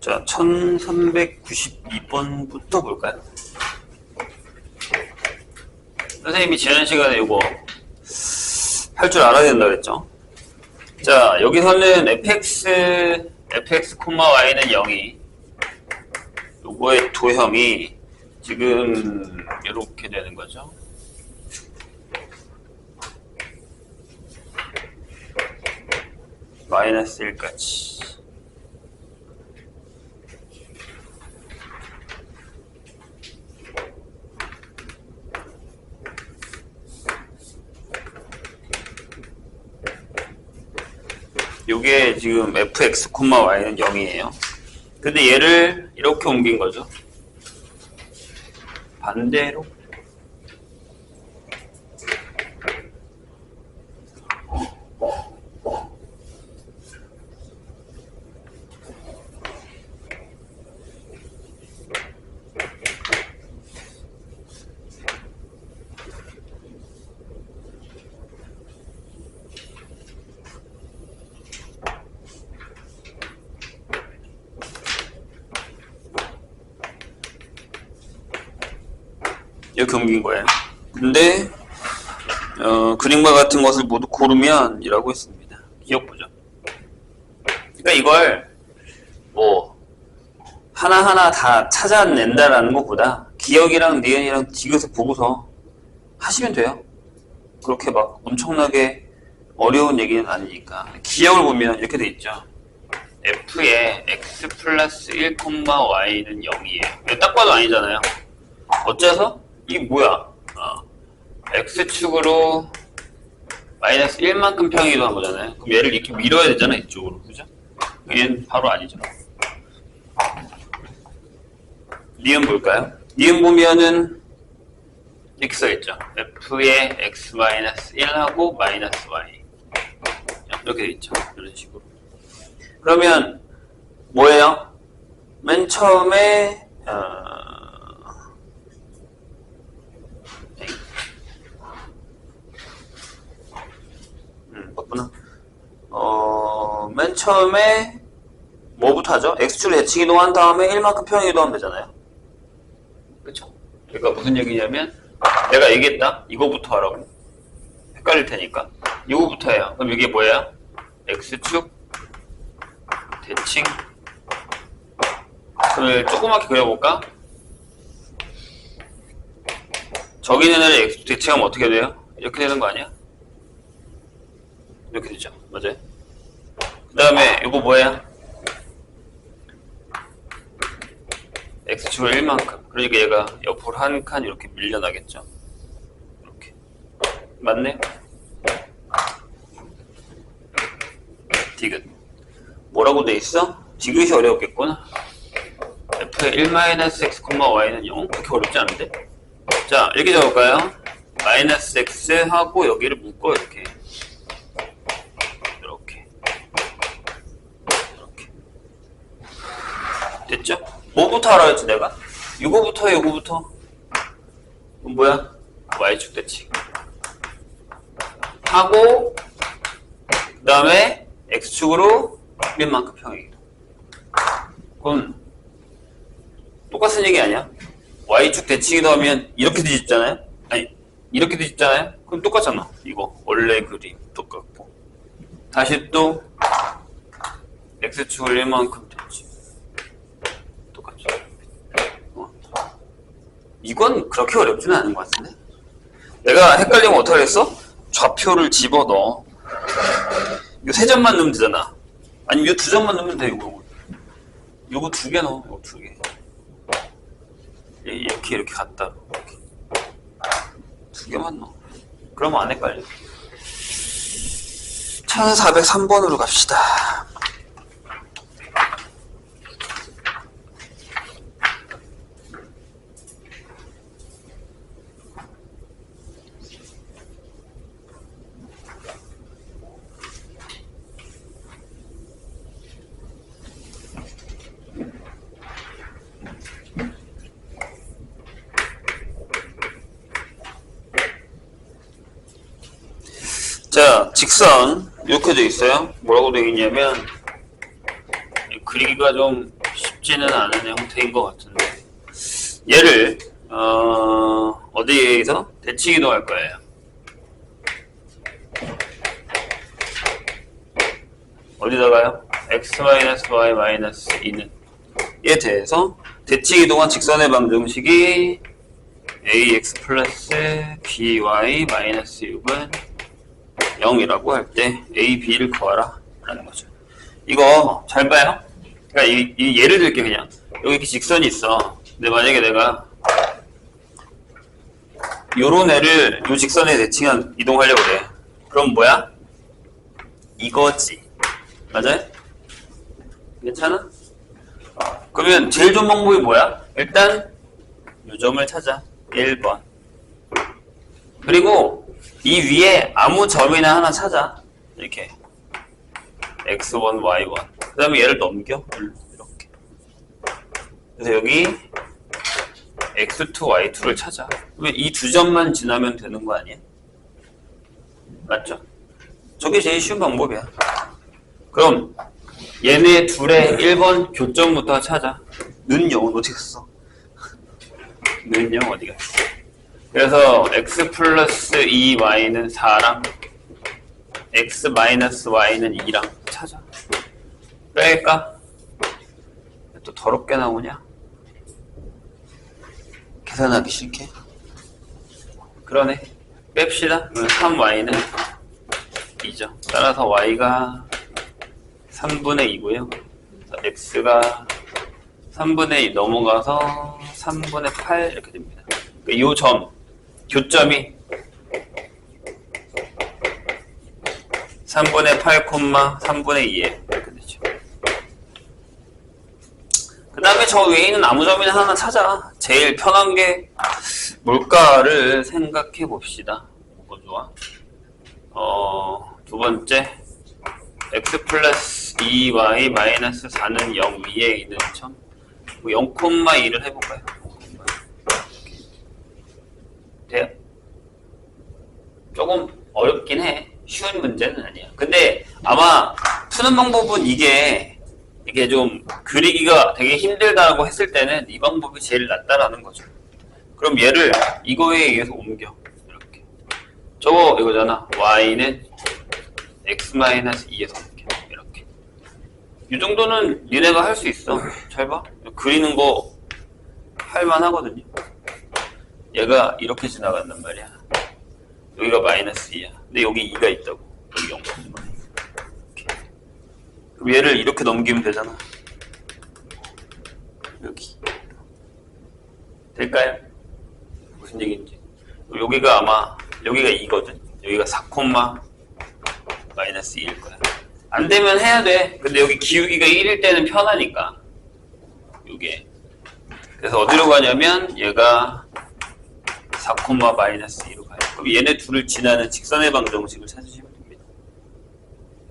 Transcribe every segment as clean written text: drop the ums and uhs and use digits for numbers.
자, 1392번부터 볼까요? 선생님이 지난 시간에 이거 할 줄 알아야 된다 그랬죠? 자, 여기서는 fx, y는 0이 요거의 도형이 지금 이렇게 되는 거죠. 마이너스 1까지. 요게 지금 fx, y는 0이에요. 근데 얘를 이렇게 옮긴 거죠. 반대로. 이렇게 옮긴 거예요. 근데 그림과 같은 것을 모두 고르면 이라고 했습니다. 기억 보죠. 그러니까 이걸 뭐 하나하나 다 찾아낸다라는 것보다 기억이랑 니은이랑 디귿을 보고서 하시면 돼요. 그렇게 막 엄청나게 어려운 얘기는 아니니까. 기억을 보면 이렇게 돼 있죠. f의 x 플러스 1, y는 0이에요. 딱 봐도 아니잖아요. 어째서? 이게 뭐야? x축으로 마이너스 1만큼 평이 이동한 거잖아요. 그럼 얘를 이렇게 밀어야 되잖아, 이쪽으로. 그죠? 얘는 바로 아니죠. 니은 볼까요? 니은 보면은 이렇게 써있죠. f의 x 마이너스 1하고 마이너스 y. 이렇게 돼 있죠. 이런 식으로. 그러면 뭐예요? 맨 처음에 맞구나. 맨 처음에 뭐부터 하죠? x축을 대칭 이동한 다음에 1만큼 평행 이동하면 되잖아요. 그쵸? 그러니까 무슨 얘기냐면 내가 얘기했다. 이거부터 하라고. 헷갈릴 테니까. 이거부터 해요. 그럼 이게 뭐예요? x축 대칭. 그걸 조그맣게 그려볼까? 저기 있는 애를 x축 대칭하면 어떻게 돼요? 이렇게 되는 거 아니야? 이렇게 되죠. 맞아요? 그 다음에 이거 뭐예요? x축을 1만큼. 그러니까 얘가 옆으로 한 칸 이렇게 밀려나겠죠. 이렇게. 맞네? 디귿. 뭐라고 돼 있어? 디귿이 어려웠겠구나. f의 1-x, y는 0. 그렇게 어렵지 않은데? 자, 이렇게 적을까요? 마이너스 x 하고 여기를 묶어 이렇게. 됐죠? 뭐부터 알아야 했지 내가? 이거부터 해, 이거부터. 그럼 뭐야? y축 대칭 하고 그 다음에 x축으로 1만큼 평행이동. 그럼 똑같은 얘기 아니야? y축 대칭이동 하면 이렇게 뒤집잖아요? 아니 이렇게 뒤집잖아요? 그럼 똑같잖아. 이거 원래 그림 똑같고 다시 또 x축을 1만큼 대칭. 이건 그렇게 어렵지는 않은 것 같은데? 내가 헷갈리면 어떡하겠어? 좌표를 집어넣어. 이거 3점만 넣으면 되잖아. 아니면 이거 2점만 넣으면 돼, 이거. 이거 2개 넣어, 이거 2개. 이렇게 갖다. 이렇게. 2개만 넣어. 그러면 안 헷갈려. 1403번으로 갑시다. 자, 직선 이렇게 돼 있어요. 뭐라고 되어 있냐면 그리기가 좀 쉽지 쉽지는 않은 형태인 것 같은데 얘를 어디에서 대칭이동할 거예요. 어디다가요? x-y-2는 얘에 대해서 대칭이동한 직선의 방정식이 ax 플러스 by 마이너스 6은 0이라고 할 때 a, b를 구하라 라는 거죠. 이거 잘 봐요. 그러니까 이 예를 들게 그냥 여기 이렇게 직선이 있어. 근데 만약에 내가 요런 애를 요 직선에 대칭한 이동하려고 그래. 그럼 뭐야? 이거지. 맞아요? 괜찮아? 그러면 제일 좋은 방법이 뭐야? 일단 요 점을 찾아. 1번. 그리고 이 위에 아무 점이나 하나 찾아. 이렇게 x1, y1. 그 다음에 얘를 넘겨. 이렇게. 그래서 여기 x2, y2를 찾아. 그러면 이 두 점만 지나면 되는 거 아니야? 맞죠? 저게 제일 쉬운 방법이야. 그럼 얘네 둘의 1번 교점부터 찾아. 는 0은 어디 갔어? 는 0 어디 갔어? 그래서 x 플러스 2y는 4랑 x 마이너스 y는 2랑 찾아. 뺄까? 또 더럽게 나오냐? 계산하기 싫게? 그러네. 뺍시다. 그러면 3y는 2죠. 따라서 y가 3분의 2고요. x가 3분의 2 넘어가서 3분의 8 이렇게 됩니다. 그러니까 이 점, 교점이 3분의 8, 3분의 2에 이렇게 되죠. 그 다음에 저 위에 있는 아무 점이나 하나 찾아. 제일 편한 게 뭘까를 생각해 봅시다. 뭐가 좋아? 두 번째 x 플러스 2y 마이너스 4는 0 위에 있는 점 0,2를 해볼까요? 돼요? 조금 어렵긴 해. 쉬운 문제는 아니야. 근데 아마 푸는 방법은 이게 좀 그리기가 되게 힘들다고 했을 때는 이 방법이 제일 낫다라는 거죠. 그럼 얘를 이거에 의해서 옮겨. 이렇게. 저거 이거잖아. y는 x-2에서 옮겨. 이렇게. 이 정도는 니네가 할 수 있어. 잘 봐. 그리는 거 할만하거든요. 얘가 이렇게 지나간단 말이야. 여기가 마이너스 2야. 근데 여기 2가 있다고. 여기 0. 그럼 얘를 이렇게 넘기면 되잖아. 여기. 될까요? 무슨 얘기인지. 여기가 아마, 여기가 2거든. 여기가 4, 마이너스 2일 거야. 안 되면 해야 돼. 근데 여기 기울기가 1일 때는 편하니까. 요게. 그래서 어디로 가냐면, 얘가 4, 마이너스 2로 가요. 그럼 얘네 둘을 지나는 직선의 방정식을 찾으시면 됩니다.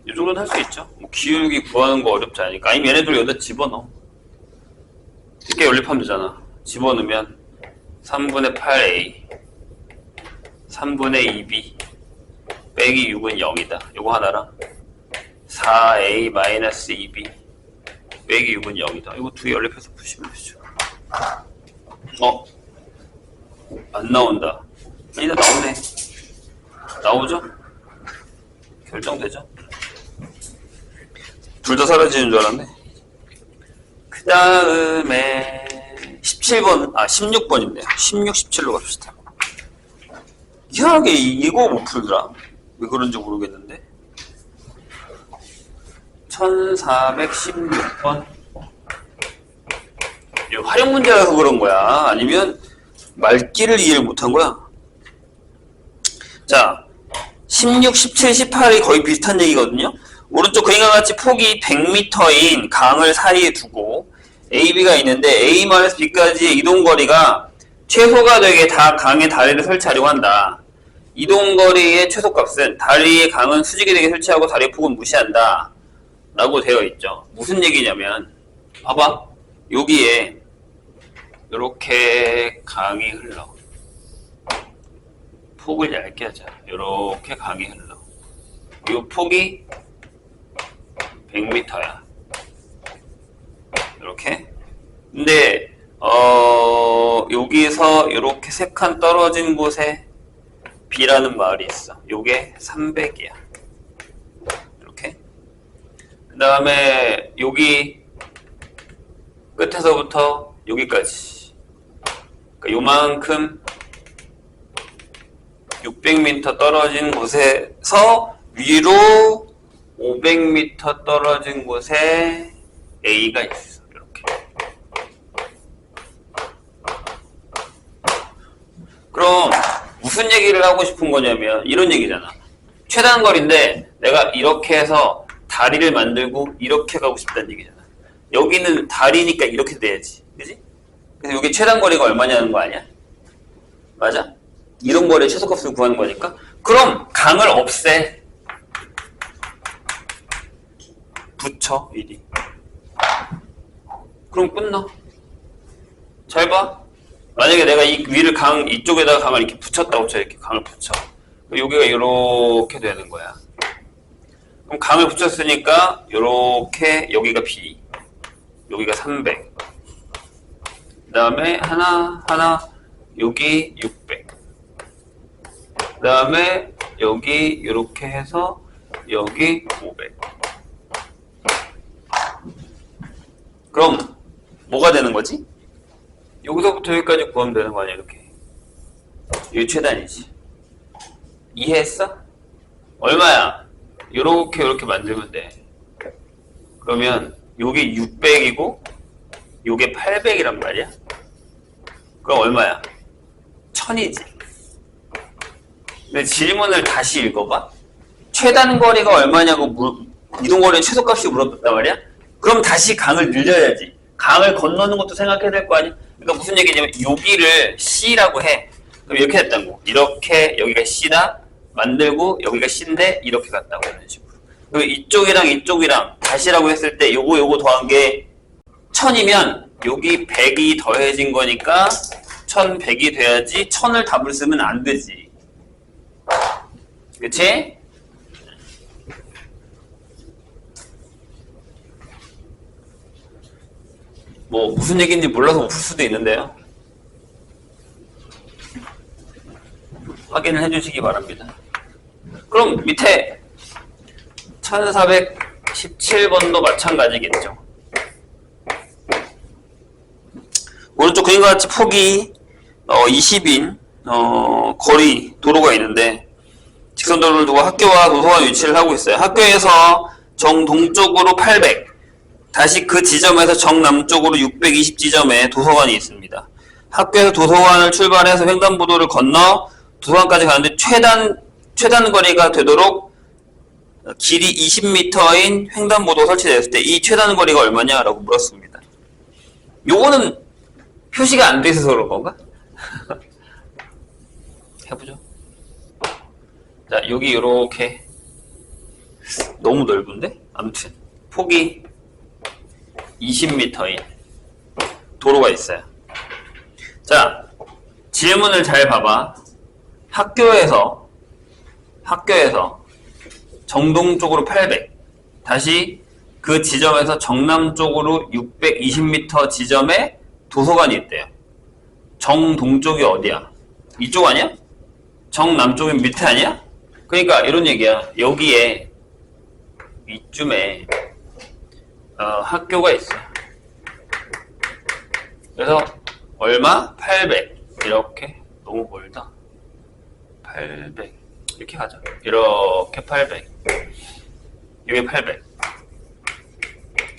이 정도는 할 수 있죠. 뭐 기울기 구하는 거 어렵지 않으니까. 아니면 얘네 둘 여기다 집어넣어. 쉽게 연립하면 되잖아. 집어넣으면 3분의 8a 3분의 2b 빼기 6은 0이다. 요거 하나랑 4a 마이너스 2b 빼기 6은 0이다. 이거 두 개 연립해서 푸시면 되죠. 안 나온다. 아니다, 나오네. 나오죠? 결정되죠? 둘 다 사라지는 줄 알았네. 그 다음에 17번, 16번인데요. 16, 17로 갑시다. 이상하게 이거 못 풀더라. 왜 그런지 모르겠는데. 1416번. 활용 문제라서 그런 거야? 아니면 말귀를 이해를 못한 거야? 자, 16, 17, 18이 거의 비슷한 얘기거든요. 오른쪽 그림과 같이 폭이 100m인 강을 사이에 두고 AB가 있는데 A-B까지의 이동거리가 최소가 되게 다 강에 다리를 설치하려고 한다. 이동거리의 최소값은 다리의 강은 수직이 되게 설치하고 다리의 폭은 무시한다. 라고 되어 있죠. 무슨 얘기냐면 봐봐. 여기에 이렇게 강이 흘러. 폭을 얇게 하자. 이렇게 강이 흘러. 이 폭이 100m야. 이렇게 근데 여기서 이렇게 3칸 떨어진 곳에 B라는 마을이 있어. 요게 300이야. 이렇게. 그 다음에 여기 끝에서부터 여기까지. 그러니까 요만큼 600m 떨어진 곳에서 위로 500m 떨어진 곳에 A가 있어. 이렇게. 그럼 무슨 얘기를 하고 싶은 거냐면 이런 얘기잖아. 최단거리인데 내가 이렇게 해서 다리를 만들고 이렇게 가고 싶다는 얘기잖아. 여기는 다리니까 이렇게 돼야지. 그지? 그래서 여기 최단거리가 얼마냐는 거 아니야? 맞아? 이런 거리의 최소값을 구하는 거니까. 그럼 강을 없애. 붙여. 이리. 그럼 끝나. 잘 봐. 만약에 내가 이 위를 이쪽에다가 강을 이렇게 붙였다고 쳐. 이렇게 강을 붙여. 여기가 이렇게 되는 거야. 그럼 강을 붙였으니까 이렇게 여기가 B. 여기가 300. 그 다음에 하나 여기 600. 그 다음에 여기 이렇게 해서 여기 500. 그럼 뭐가 되는 거지? 여기서부터 여기까지 구하면 되는 거 아니야, 이렇게. 이게 최단이지. 이해했어? 얼마야? 요렇게 만들면 돼. 그러면 요게 600이고 요게 800이란 말이야. 그럼 얼마야? 1000이지. 근데 질문을 다시 읽어봐. 최단 거리가 얼마냐고 이동 거리의 최소값이 물어봤단 말이야. 그럼 다시 강을 늘려야지. 강을 건너는 것도 생각해야 될 거 아니야. 그러니까 무슨 얘기냐면 여기를 C라고 해. 그럼 이렇게 됐다는 거. 이렇게 여기가 C다. 만들고 여기가 C인데 이렇게 갔다고 이런 식으로. 그리고 이쪽이랑 이쪽이랑 다시라고 했을 때 요거 더한 게 1000이면 여기 100이 더해진 거니까 1100이 돼야지 1000을 답을 쓰면 안 되지. 그치? 뭐 무슨 얘기인지 몰라서 못 풀 수도 있는데요. 확인을 해주시기 바랍니다. 그럼 밑에 1417번도 마찬가지겠죠. 오른쪽 그림과 같이 폭이 20인 거리 도로가 있는데 직선도로를 두고 학교와 도서관 위치를 하고 있어요. 학교에서 정동쪽으로 800, 다시 그 지점에서 정남쪽으로 620 지점에 도서관이 있습니다. 학교에서 도서관을 출발해서 횡단보도를 건너 도서관까지 가는데 최단 거리가 되도록 길이 20m인 횡단보도가 설치되었을 때 이 최단 거리가 얼마냐라고 물었습니다. 요거는 표시가 안 돼 있어서 그런 건가? 해보죠. 자, 여기 이렇게 너무 넓은데? 아무튼 폭이 20m인 도로가 있어요. 자, 질문을 잘 봐봐. 학교에서 정동 쪽으로 800, 다시 그 지점에서 정남 쪽으로 620m 지점에 도서관이 있대요. 정동쪽이 어디야? 이쪽 아니야? 정남쪽이 밑에 아니야? 그러니까 이런 얘기야. 여기에 이쯤에 학교가 있어. 그래서 얼마? 800. 이렇게. 너무 멀다. 800. 이렇게 가자. 이렇게 800. 여기 800.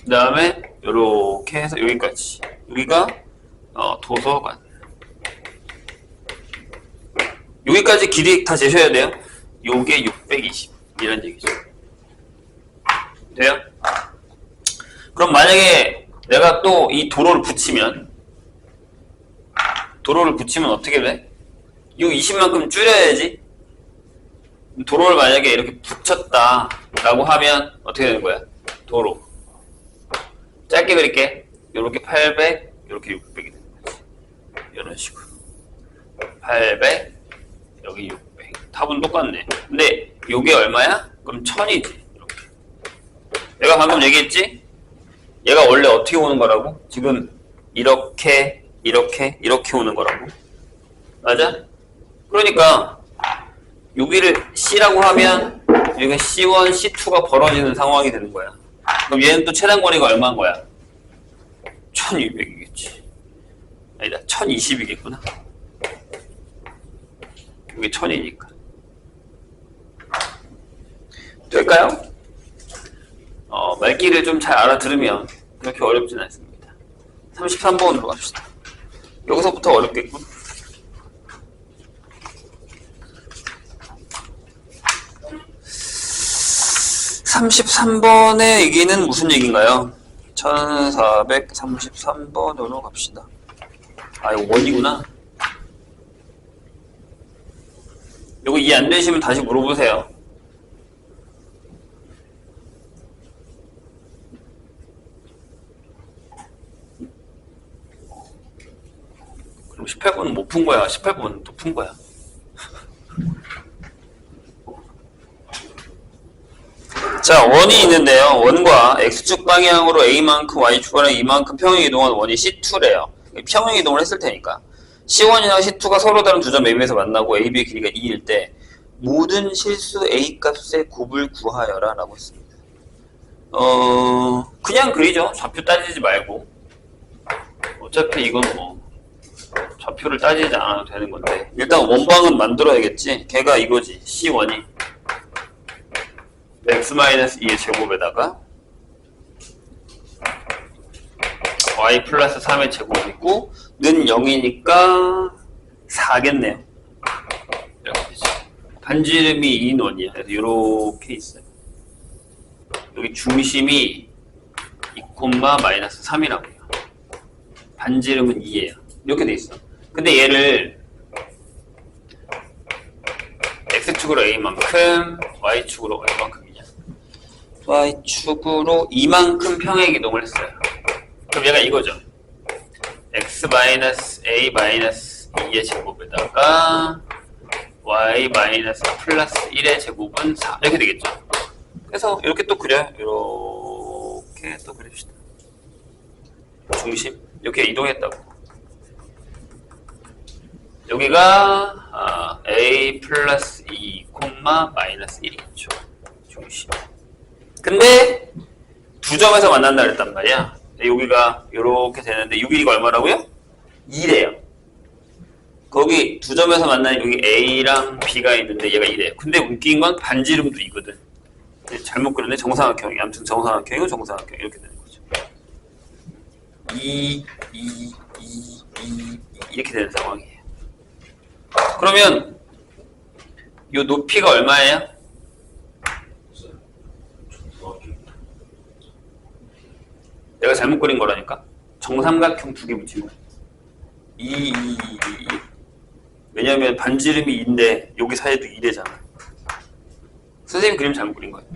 그 다음에 이렇게 해서 여기까지. 여기가 도서관. 여기까지 길이 다 재셔야 돼요. 요게 620 이런 얘기죠. 돼요? 그럼 만약에 내가 또 이 도로를 붙이면 어떻게 돼? 이 20만큼 줄여야지. 도로를 만약에 이렇게 붙였다 라고 하면 어떻게 되는 거야? 도로 짧게 그릴게. 이렇게 800, 이렇게 600이 되는 거지. 이런 식으로 800, 여기 600. 답은 똑같네. 근데 이게 얼마야? 그럼 1000이지. 이렇게. 내가 방금 얘기했지? 얘가 원래 어떻게 오는 거라고? 지금 이렇게 오는 거라고. 맞아? 그러니까 여기를 C라고 하면 여기가 C1, C2가 벌어지는 상황이 되는 거야. 그럼 얘는 또 최단 거리가 얼마인 거야? 1200이겠지. 아니다, 1020이겠구나. 여기 1000이니까. 될까요? 말귀를 좀 잘 알아들으면 그렇게 어렵진 않습니다. 33번으로 갑시다. 여기서부터 어렵겠군. 33번의 얘기는 무슨 얘기인가요? 1433번으로 갑시다. 아, 이거 원이구나. 이거 이해 안 되시면 다시 물어보세요. 그럼 18번은 못 푼 거야? 18번은 또 푼 거야? 자, 원이 있는데요. 원과 x축 방향으로 a만큼 y축으로 이만큼 평행 이동한 원이 C2래요. 평행 이동을 했을 테니까. C1이나 C2가 서로 다른 두 점 A에서 만나고 AB의 길이가 2일 때 모든 실수 A 값의 곱을 구하여라 라고 했습니다. 그냥 그리죠. 좌표 따지지 말고. 어차피 이건 뭐 좌표를 따지지 않아도 되는 건데 일단 원방은 만들어야겠지. 걔가 이거지. C1이 x-2의 제곱에다가 y 플러스 3의 제곱이고 는 0이니까 4겠네요. 이렇게 되죠. 반지름이 2인 원이야. 그래서 이렇게 있어요. 여기 중심이 2,-3이라고요. 반지름은 2예요. 이렇게 돼 있어. 근데 얘를 x축으로 a만큼, y축으로 얼만큼이냐? y축으로 이만큼 평행 이동을 했어요. 그럼 얘가 이거죠. x-a-2의 제곱에다가 y-플러스 1의 제곱은 4 이렇게 되겠죠. 그래서 이렇게 또 그려요. 이렇게 또 그립시다. 중심 이렇게 이동했다고. 여기가 a 플러스 2, 마이너스 1이겠죠. 중심. 근데 두 점에서 만난다 그랬단 말이야. 여기가 이렇게 되는데 여기가 얼마라고요? 2래요. 거기 두 점에서 만나는 여기 A랑 B가 있는데 얘가 2래요. 근데 웃긴 건 반지름도 2거든. 잘못 그렸네. 정사각형이. 아무튼 정사각형이고 정사각형 이렇게 되는 거죠. 2 이렇게 되는 상황이에요. 그러면 이 높이가 얼마예요? 내가 잘못 그린 거라니까. 정삼각형 두 개 붙인 거야. 2. 왜냐면 반지름이 2인데 여기 사이도 2대잖아. 선생님 그림 잘못 그린 거예요.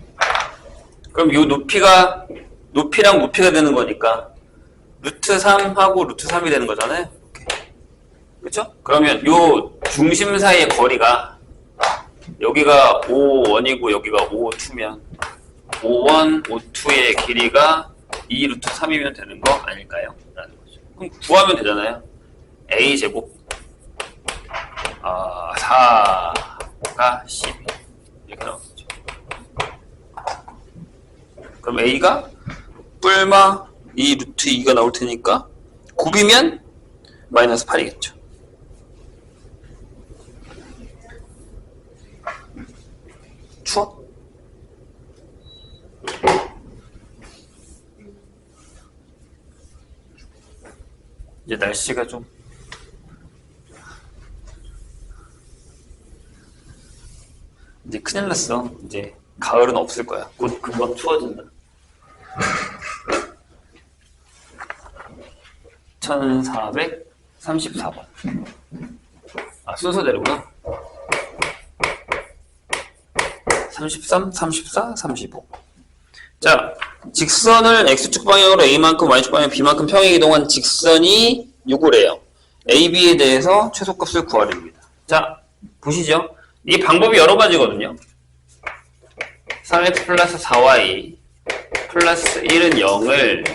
그럼 이 높이랑 높이가 되는 거니까 루트 3하고 루트 3이 되는 거잖아요. 이렇게. 그쵸? 그러면 요 중심 사이의 거리가 여기가 5,1이고 여기가 5,2면 5,1, 5,2의 길이가 2 루트 3이면 되는 거 아닐까요? 라는 거죠. 그럼 구하면 되잖아요. a 제곱 4가 12 이렇게 나오겠죠. 그럼 a가 뿔마 2 루트 2가 나올 테니까 곱이면 마이너스 8이겠죠. 추워? 이제 날씨가 좀 이제 큰일 났어. 이제 가을은 없을 거야. 곧 금방 추워진다. 1434번. 순서대로구나. 33, 34, 35. 자, 직선을 x축 방향으로 a만큼 y축 방향 b만큼 평행 이동한 직선이 요거래요. ab에 대해서 최소값을 구하랍니다. 자, 보시죠. 이 방법이 여러 가지거든요. 3x 플러스 4y 플러스 1은 0을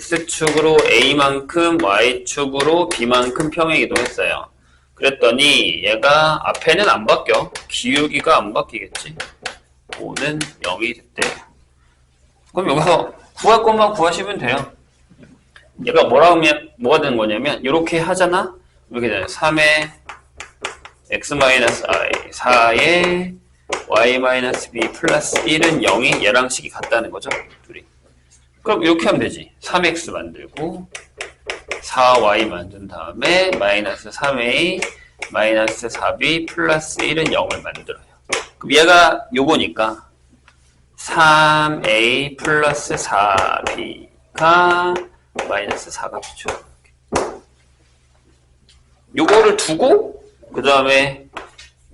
x축으로 a만큼 y축으로 b만큼 평행 이동했어요. 그랬더니 얘가 앞에는 안 바뀌어. 기울기가 안 바뀌겠지. 5는 0이 됐대. 그럼 여기서 구할 것만 구하시면 돼요. 얘가 뭐가 되는 거냐면 이렇게 하잖아. 이렇게 되잖아. 3의 x-i 4의 y-b 플러스 1은 0이 얘랑 식이 같다는 거죠. 둘이. 그럼 이렇게 하면 되지. 3x 만들고 4y 만든 다음에 마이너스 3a 마이너스 4b 플러스 1은 0을 만들어요. 그럼 얘가 요거니까 3a 플러스 4b가 마이너스 4값이죠. 요거를 두고 그 다음에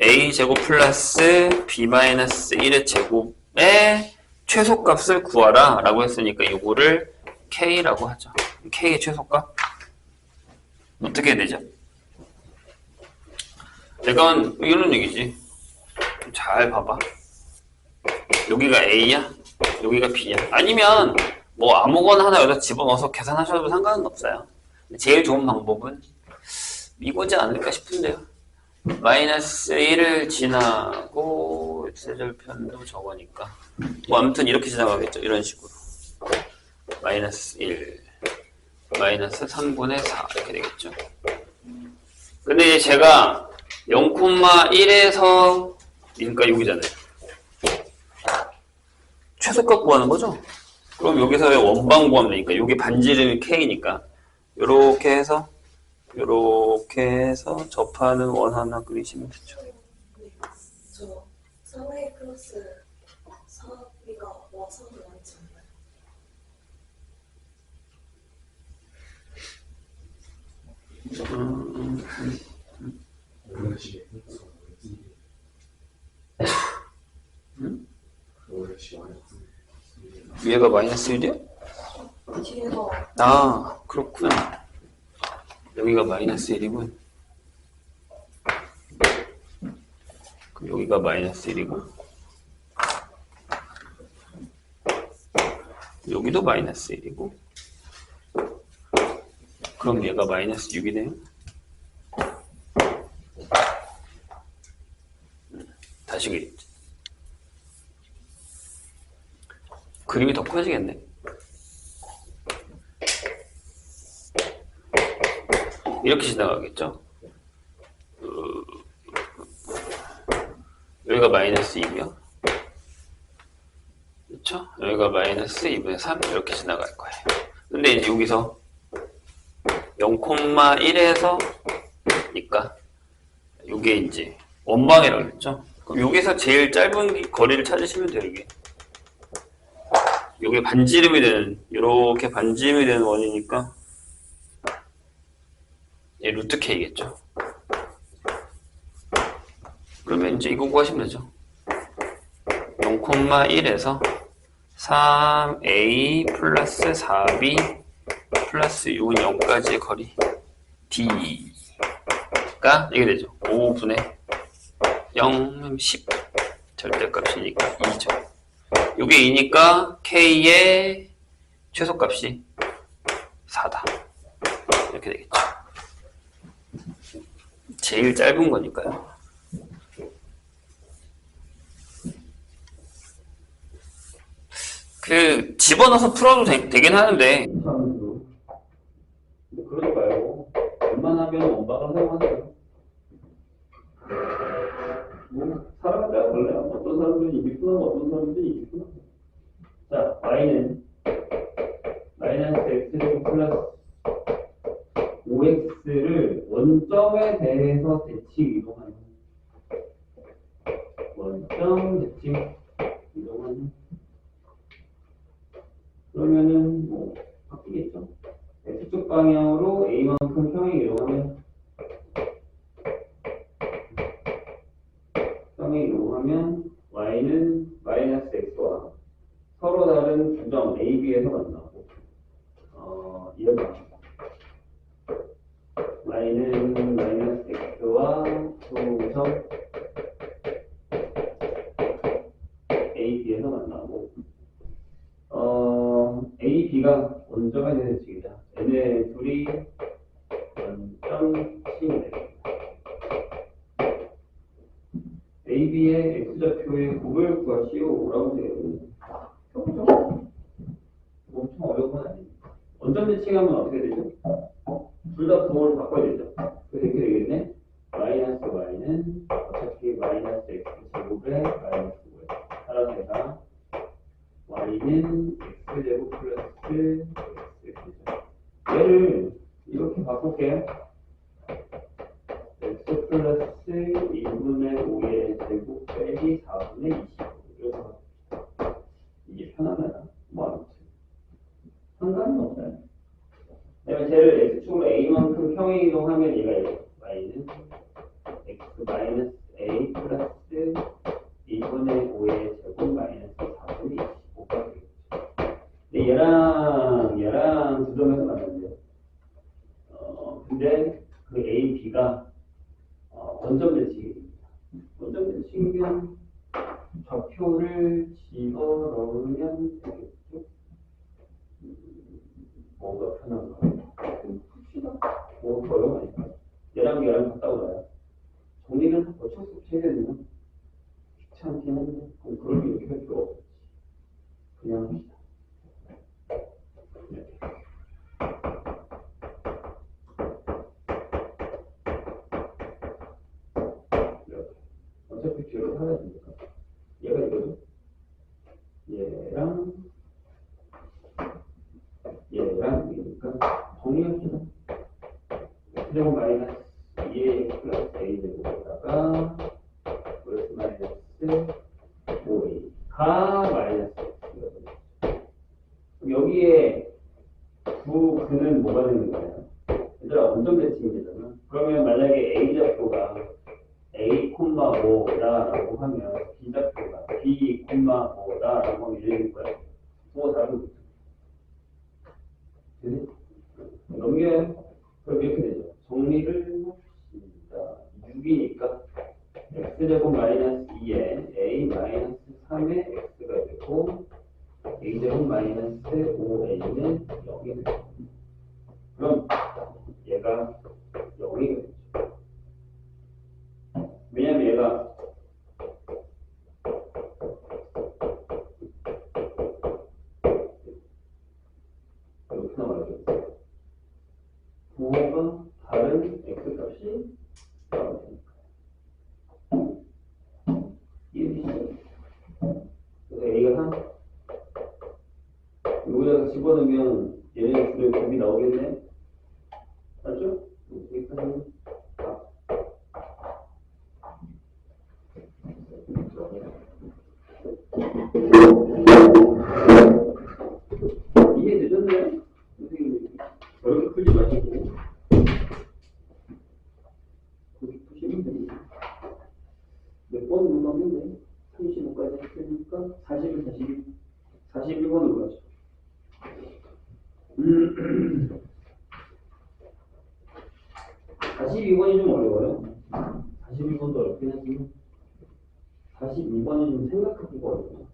a제곱 플러스 b 마이너스 1의 제곱의 최소값을 구하라 라고 했으니까 요거를 k라고 하죠. k의 최소값 어떻게 되죠? 이건 이런 얘기지. 잘 봐봐. 여기가 a야, 여기가 b야. 아니면 뭐 아무거나 하나 여기다 집어넣어서 계산하셔도 상관은 없어요. 제일 좋은 방법은 이거지 않을까 싶은데요. 마이너스 1을 지나고 세절편도 저거니까 뭐 아무튼 이렇게 지나가겠죠. 이런 식으로 마이너스 1 마이너스 3분의 4 이렇게 되겠죠. 근데 제가 0,1에서 그러니까 여기잖아요. 최소값 구하는 거죠. 그럼 여기서의 원방 구하면 되니까 여기 반지름이 k니까 요렇게 해서 접하는 원 하나 그리시면 되죠. 저 3a 플러스 4b가 와서는 많지 않나요? 위에가 마이너스 1이야? 뒤에서 아, 그렇군. 여기가 마이너스 1이군. 그럼 여기가 마이너스 1이고 여기도 마이너스 1이고 그럼 얘가 마이너스 6이네요. 다시 그리지. 그림이 더 커지겠네. 이렇게 지나가겠죠? 여기가 마이너스 2며 그렇죠? 여기가 마이너스 2분의 3 이렇게 지나갈 거예요. 근데 이제 여기서 0,1에서 니까 이게 이제 원방이라고 했죠? 그럼 여기서 제일 짧은 거리를 찾으시면 돼요. 이게 반지름이 되는 이렇게 반지름이 되는 원이니까 얘 루트 k겠죠. 그러면 이제 이거 구하시면 되죠. 0,1에서 3a 플러스 4b 플러스 6은 0까지의 거리 d가 이게 되죠. 5분의 0, 10 절대값이니까 2죠. 이게 2니까 k의 최소값이 4다. 이렇게 되겠죠. 제일 짧은 거니까요. 집어넣어서 풀어도 되긴 하는데 그러지 말고 웬만하면 원방을 사용하세요. 뭐 사람을 따라 달라요. 어떤 사람들은 이기구나 어떤 사람들은 이기구나. 자, y는 마이너스 x제곱 플러스 5x를 원점에 대해서 대칭 이동하는 원점 대칭 이동하는 그러면은 뭐 바뀌겠죠. x축 방향으로 a만큼 평행 이동하면 y는 마이너스 x와 서로 다른 주점 ab에서 만나고 이런 방식 y는 마이너스 x와 소점 ab에서 만나고 ab가 원점에 대한 대칭이다. 얘네 둘이 원점칭이 되겠다. AB의 X좌표의 곱을 구하시오라고 되거든요. 그렇죠? 엄청 어려운 건 아닙니다. 원점 대칭하면 어떻게 되죠? 둘 다 부호를 바꿔야 되죠. 그래서 이렇게 되겠네. 마이너스 y는 어차피 마이너스 x 제곱에 마이너스 5. 따라서 내가 y는 x제곱 플러스 x죠. 얘를 이렇게 바꿀게요. x 플러스 2분의 5의 제곱 빼기 4분의 25. 이렇게 바꿉시다. 이게 편하나? 뭐 아무튼 상관은 없어요. 그다음에 쟤를 x축으로 a만큼 평행 이동하면 얘가 이래요. y는 x 마이너스 a 플러스 2분의 5의 제곱 마이너스 4분의 25가 되겠죠. 근데 얘랑 두 점에서 맞는데요. 근데 그 a, b가 원점 대칭입니다. 원점 대칭이면 좌표를 집어넣으면 되겠죠. 뭔가 편한가? 풉시다. 뭐 어려우니까. 얘랑 갔다 오라요. 정리는 어쩔 수 없이 해야 되는 귀찮긴 한데 그걸 이렇게 할 필요 없지. 그냥 합시다. 이렇게. 이렇게. 어차피 뒤로 하야 되니까. 얘가 이거죠? 얘랑 이니까 정리합시다. x제곱 마이너스 2ax 플러스 a제곱에다가 플러스 마이너스 5a가 마이너스 x거든요. 여기에 두 근은 뭐가 되는 거예요? 얘들아 원점 대칭이 되잖아. 그러면 만약에 a좌표가 a, 5다라고 하면 b좌표가 b, 5다라고 하면 이래 되는 거예요. 뭐가 다른 거죠? 넘겨요. 그럼 이렇게 되죠. 정리를 합시다. 6이니까 x제곱 마이너스 2에 a 마이너스 3의 x가 되고 a제곱 마이너스 5a는 0이 되죠. 그럼 얘가 0이 되죠. 왜냐면 얘가 이렇게 나와요. 부호가 다른 x값이 나올 테니까. 이해되시죠? 그래서 a가 3. 여기다가 집어넣으면 얘네 둘의 곱이 나오겠네? 맞죠? 여기까지는 답. 이해되셨나요? 선생님 저렇게 풀지 마시고 그렇게 푸시면 됩니다. 몇 번 눌렀는데 35까지 했으니까 41번으로 가죠. 42번이 좀 어려워요. 41번도 어렵긴 하지만 42번이 좀 생각하기가 어려워요.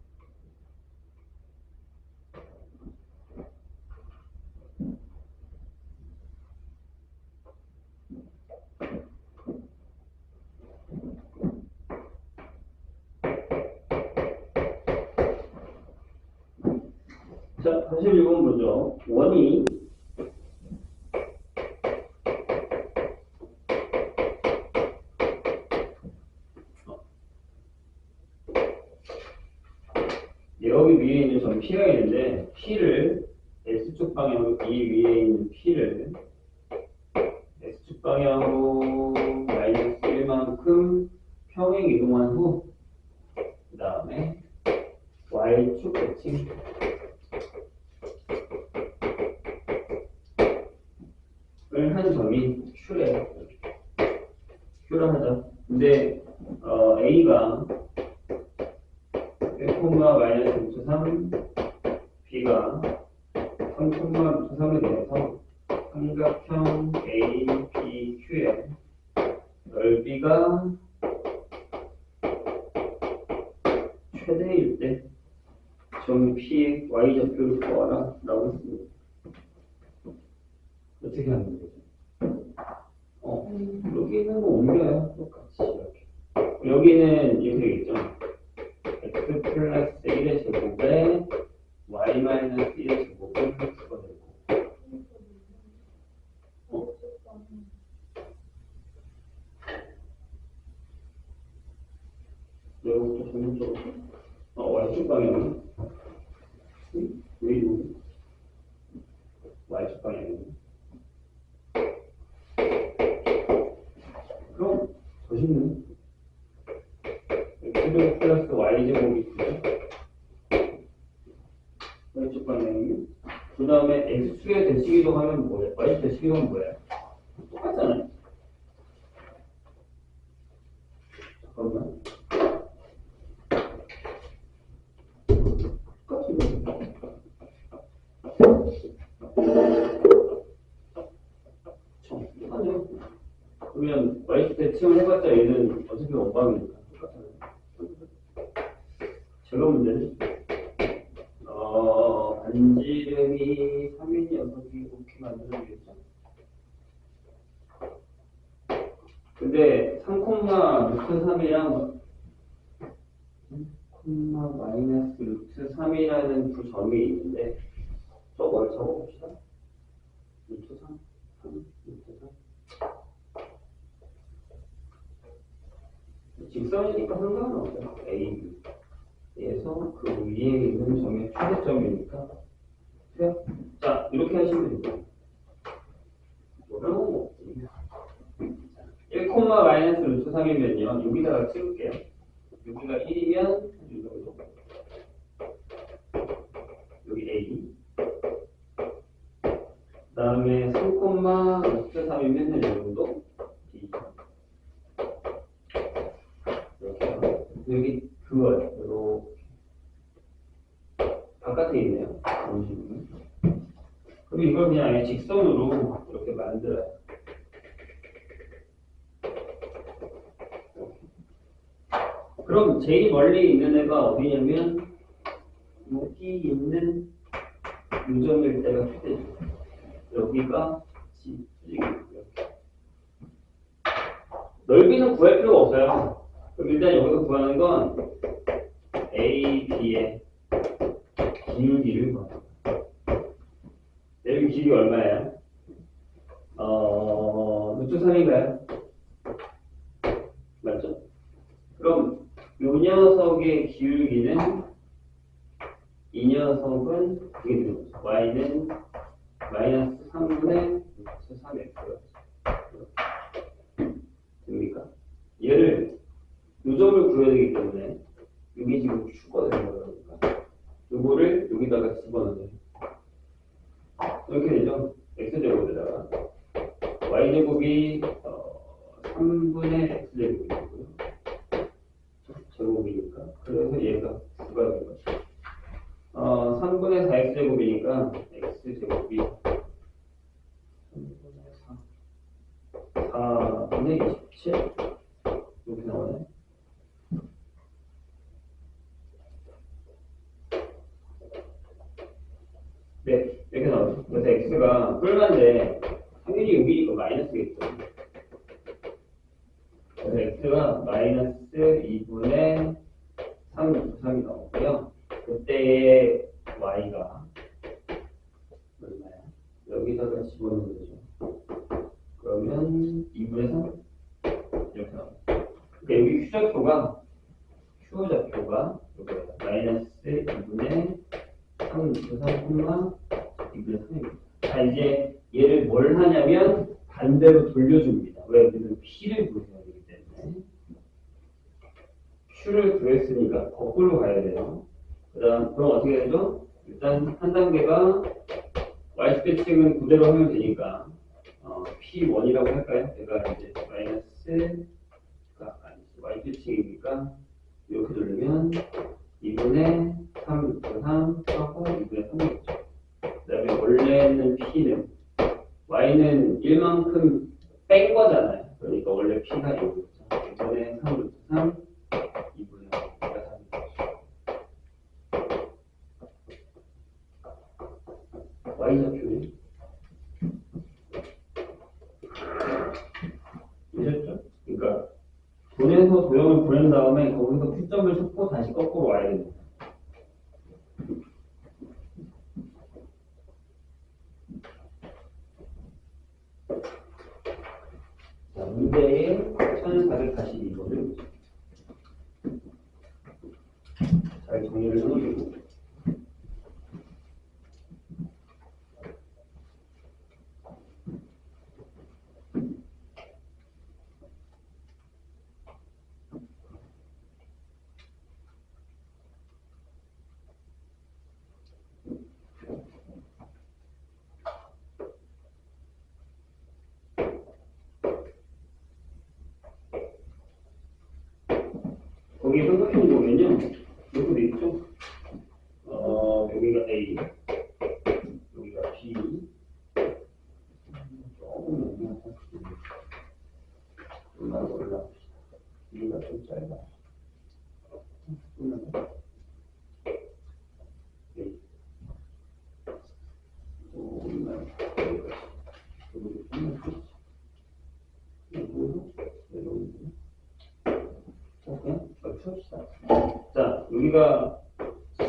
자, 41번 보죠. 원이 여기 위에 있는 점 P가 있는데 P를 X축 방향으로 이 위에 있는 P를 X축 방향으로 마이너스 1만큼 평행 이동한 후 그 다음에 Y축 대칭 을 한 점이 Q래요. Q를 하자. 근데 A가 1, 마이너스 6.3 B가 3,6.3에 대해서 삼각형 A, B, Q의 넓이가 최대일 때 점 P의 Y좌표를 구하라 라고 했습니다. 어떻게 하면 되죠? 여기는 뭐 옮겨요. 똑같이 이렇게. 여기는 이렇게 되겠죠? x 플러스 1의 제곱에 y 마이너스 1의 제곱을 집어내고. 이것도 전문적으로. y축 방향은? 왜 이러고? y축 방향은? 그럼 더 쉽네. x 플러스 y제곱이 되죠? y축 방향이면? 그 다음에 x축의 대칭이동 하면 뭐예요? y축 대칭이동은 뭐예요? 똑같잖아요. 잠깐만. 똑같네요. 그러면 y축 대칭을 해봤자 얘는 어차피 원방이니까 똑같잖아요. 제가 문제는 반지름이 3인 녀석이 이렇게 만들어지겠죠. 근데 3,루트 3이랑 마이너스 루트 3이라는 두 점이 있는데 저걸 적어봅시다. 루트 3, 루트 3. 직선이니까 상관은 없어요. A, B에서 그 위에 있는 점의 최대점이니까. 그래요? 자, 이렇게 하시면 됩니다. 어려운 거 없습니다. 1, 마이너스 루트 3이면요. 여기다가 찍을게요. 여기가 1이면 이 정도. 여기 A. 그 다음에 3, 루트 3이면 이 정도. B. 이렇게. 여기 그거예요. 이렇게. 바깥에 있네요. 그럼 이걸 그냥 아예 직선으로 이렇게 만들어요. 그럼 제일 멀리 있는 애가 어디냐면 여기 있는 요점일 때가 최대죠. 여기가 이렇게. 넓이는 구할 필요가 없어요. 그럼 일단 여기서 구하는 건 A, B의 기울기를 구합니다. 여기 길이 얼마예요? 루트 3인가요? 맞죠? 그럼 이 녀석의 기울기는 이 녀석은 이게 되는 거죠. y는 마이너스 3분의 루트 3x가 됩니까? 얘를 요점을 구해야 되기 때문에 이게 지금 축가 되는 거니까 요거를 여기다가 집어넣어요. 이렇게 되죠? x제곱에다가 y제곱이 3분의 x제곱이고요. 제곱이니까. 그래서 얘가 9가 된 거죠. 3분의 4x제곱이니까 x제곱이 3분의 4. 4분의 27. 이렇게 나오네. 네, 이렇게 나오죠. 그래서 x가 뿔만데 당연히 여기니까 마이너스겠죠. 그래서 x가 마이너스 2분의 3 루트 3이 나오고요. 그때의 y가 얼마야? 여기다가 집어넣는 거죠. 그러면 2분의 3 이렇게 나옵니다. 그러니까 여기 Q좌표가 여기다 마이너스 2분의 3 루트 3, 2분의 3입니다. 자, 이제 얘를 뭘 하냐면 반대로 돌려줍니다. 왜? 우리는 P를 구해야 되기 때문에. Q를 구했으니까 거꾸로 가야 돼요. 그럼 어떻게 되죠? 일단 한 단계가 y축 대칭은 그대로 하면 되니까 P1이라고 할까요? 얘가 이제 마이너스가 아니죠. y축 대칭이니까 이렇게 돌리면 2분의 3 루트 3 하고 2분의 3이겠죠. 그 다음에 원래는 P는 y는 1만큼 뺀 거잖아요. 그러니까 원래 P가 0이었죠. 2분의 3 루트 3 2분의 3가 3이죠. y좌표는 P에서 도형을 보낸 다음에 거기서 Q점을 찾고 다시 거꾸로 와야 됩니다. 자, 문제의 1442번을 잘 정리를 해놓으시고 거기 삼각형 보면요, 여기도 있죠? 여기가 A, 여기가 B, 조금 올라갑시다. B가 좀 짧아. A. 또 올라가. 여기도 좀 자, 여기가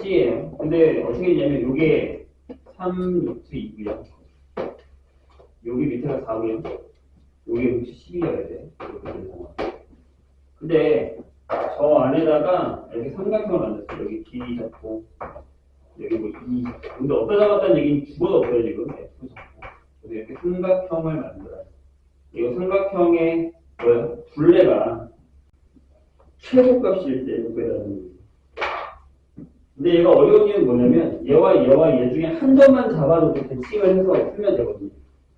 C예요. 근데 어떻게 되냐면 이게 3루트 2고요. 여기 밑에가 4고요. 여기 루트 10이어야 돼. 이렇게 된 상황. 근데 저 안에다가 이렇게 삼각형을 만들었어요. 여기 D 잡고 여기 뭐 E 잡고. 근데 어디다 잡았다는 얘기는 죽어도 없어요 지금. F 잡고. 그래서 이렇게 삼각형을 만들어요. 이 삼각형의 뭐야? 둘레가 최고값일 때 이거라는 거예요. 근데 얘가 어려운 이유는 뭐냐면 얘와 얘 중에 한 점만 잡아도 대칭을 해서 풀면 되거든요.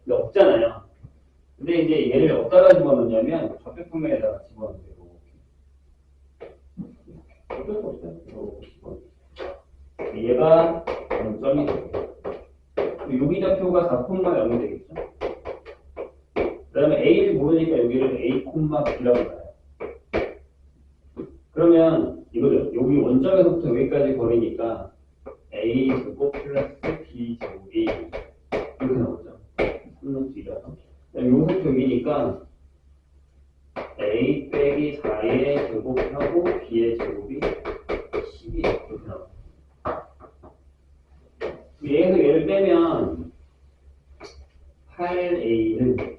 근데 없잖아요. 근데 이제 얘를 어디다가 집어넣냐면 좌표평면에다가 집어넣어요. 어쩔 수 없어요. 얘가 0점이 되고 여기 좌표가 4,0이 되겠죠. 그 다음에 A를 모르니까 여기를 A,B라고 봐요. 그러면 이거죠. 여기 원점에서부터 여기까지 거리니까 A 제곱 플러스 B 제곱이 이렇게 나오죠. 3루트이라서. 여기서 여기니까 A 빼기 4의 제곱하고 B의 제곱이 10이 이렇게 나와요. 얘에서 얘를 빼면 8A는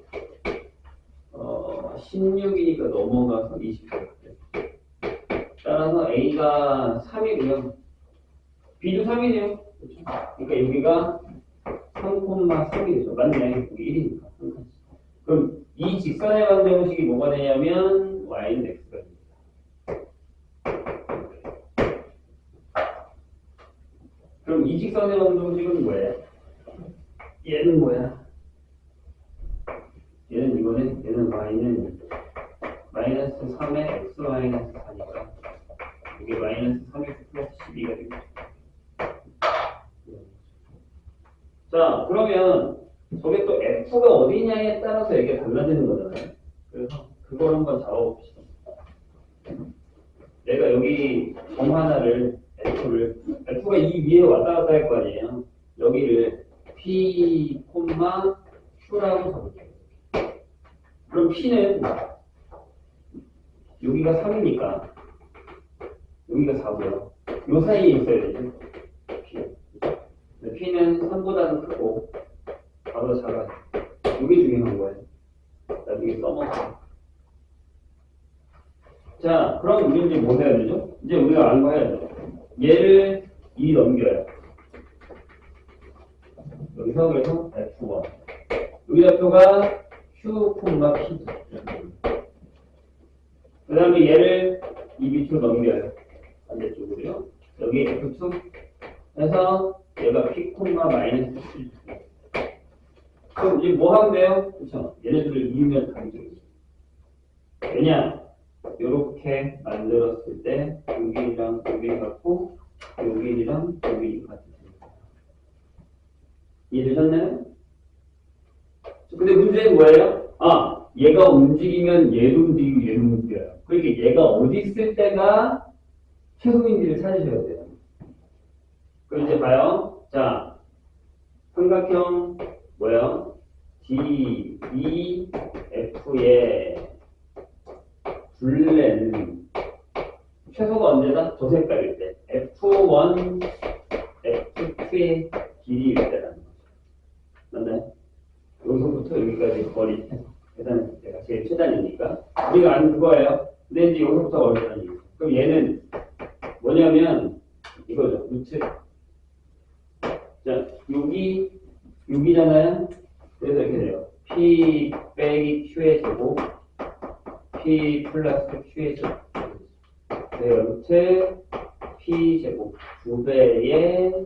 16이니까 넘어가서 20. 따라서 A가 3이고요. B도 3이네요. 그렇죠? 그러니까 여기가 3,3이 되죠. 맞네. 여기 1이니까. 그럼 이 직선의 방정식이 뭐가 되냐면 y는 x가 됩니다. 그럼 이 직선의 방정식은 뭐예요? 얘는 뭐야? 얘는 y는 마이너스 3의 x 마이너스 4니까 이게 마이너스 3x 플러스 12가 됩니다. 자, 그러면 저게 또 f가 어디냐에 따라서 얘기가 달라지는 거잖아요. 그래서 그걸 한번 잡아봅시다. 내가 여기 점 하나를 f가 이 위에 왔다 갔다 할 거 아니에요. 여기를 p, q라고 잡을게요. 그럼 p는 여기가 3이니까 여기가 4고요. 요 사이에 있어야 되죠. P는 3보다는 크고 4보다 작아요. 이게 중요한 거예요. 나중에 써먹어요. 자, 그럼 우리 이제 뭐 해야 되죠? 이제 우리가 아는 거 해야죠. 얘를 2 넘겨요. 여기서 그래서 F1. 여기 좌표가 Q, P. 그 다음에 얘를 이 밑으로 넘겨요. 반대쪽으로요. 여기 F2 해서 얘가 P, 마이너스 7. 그럼 이제 뭐 하면 돼요? 그렇죠? 얘네들을 이으면 가리죠. 왜냐? 요렇게 만들었을 때 여기랑 여기 같고 여기랑 여기 같이 됩니다. 이해되셨나요? 근데 문제는 뭐예요? 아, 얘가 움직이면 얘도 움직이고 얘도 움직여요. 그러니까 얘가 어디 있을 때가 최소인지를 찾으셔야 돼요. 그럼 이제 봐요. 자, 삼각형 뭐예요? D, E, F의 둘레는 최소의 길이일 때라는 거죠. 맞나요? 여기서부터 여기까지 거리 계산 내가 제일 최단이니까 우리가 아는 그거예요. 근데 이제 여기서부터 어렵다는 얘기죠. 그럼 얘는 뭐냐면 이거죠. 루트. 자, 여기잖아요. 그래서 이렇게 돼요. P 빼기 Q의 제곱 P 플러스 Q의 제곱. 네, 루트 P 제곱 2배의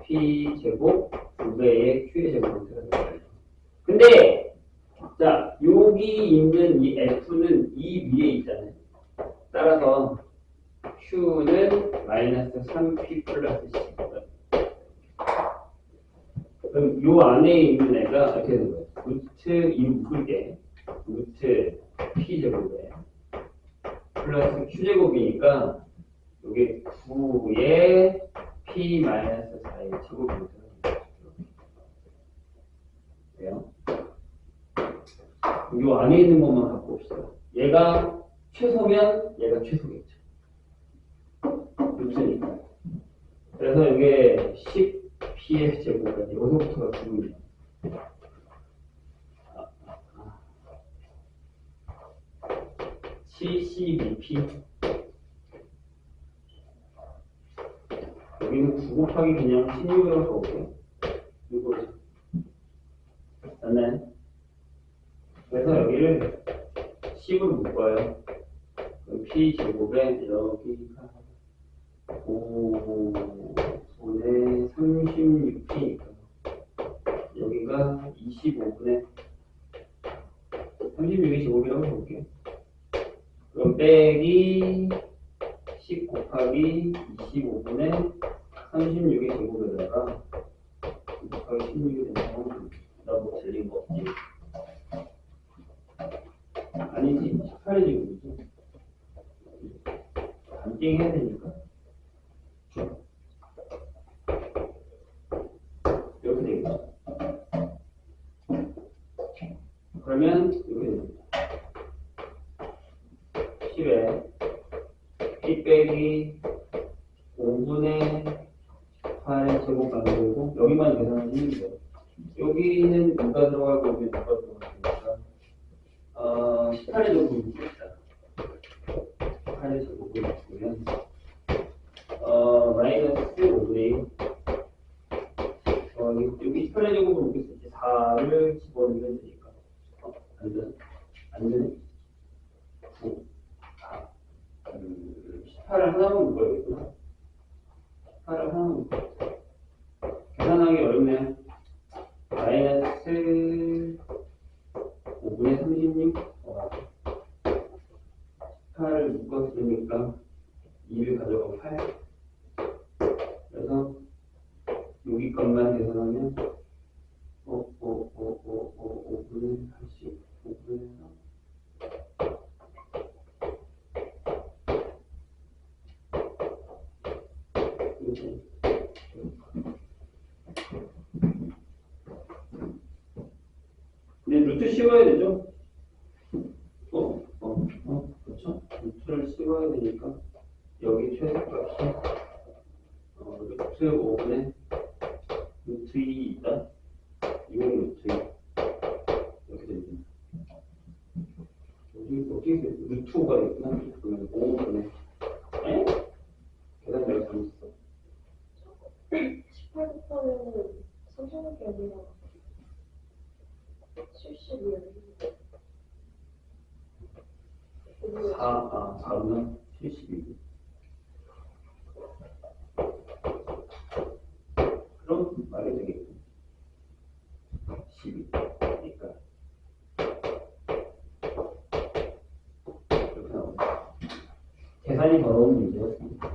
P 제곱 2배의 Q의 제곱으로 들어가요. 근데 자, 여기 있는 이 F는 이 위에 있잖아요. 따라서 Q는 마이너스 3P 플러스 C거든. 그럼 요 안에 있는 애가 이렇게 되는 거예요. 루트 이 묶을게. 루트 P 제곱에 플러스 Q 제곱이니까 여기 9에 P 마이너스 4의 제곱으로 들어갑니다. 그래요? 요 안에 있는 것만 갖고 봅시다. 얘가 최소면 얘가 최소겠죠. 루트니까. 그래서 이게 10p의 제곱은 여기서부터가 구분이에요. 72p. 여기는 9 곱하기 그냥 16이라고 써볼게요. 이거죠. 맞나요? 그래서 여기를 10으로 묶어요. p 제곱에 여기가 5분의 36p니까 여기가 25분의 36의 제곱이라고 볼게요. 그럼 빼기 10 곱하기 25분의 36의 제곱에다가 9 곱하기 16이 되면 나 뭐 틀린 거 없지? 아니지, 18의 제곱이지. 반띵 해야 되니까. 이렇게 되겠죠. 그러면 이렇게 됩니다. 10에 P 빼기 5분의 8의 제곱 가능되고 여기만 계산하시면 돼요. 여기는 누가 들어가고 여기 누가 들어가니까 18의 제곱을 묶겠다. 8의 제곱을 묶으면 마이너스 5분의 1 여기 18의 제곱을 묶였을 때 4를 집어넣으면 되니까 안 되네. 9 18을 하나만 묶어야겠구나. 18을 하나만 묶어. 계산하기 어렵네요. 마이너스 5분의 36 8을 묶었으니까 2를 가져가고 8. 그래서 여기 것만 계산하면 5분의 80 5분의 3 근데 루트 씌워야 되죠? 그렇죠? 루트를 씌워야 되니까 여기 최소값이 루트 5분의 루트 2 있다. 이건 루트 2 이렇게 됩니다. 여기 어떻게 돼? 루트 5가 있구나. 그러면 5분의 계산 내가 잘못했어. 18 곱하면 36이 아니라 70이에요. 4분의 72. 그럼 말이 되겠고 12니까 이렇게 나옵니다. 계산이 더러운 문제였습니다.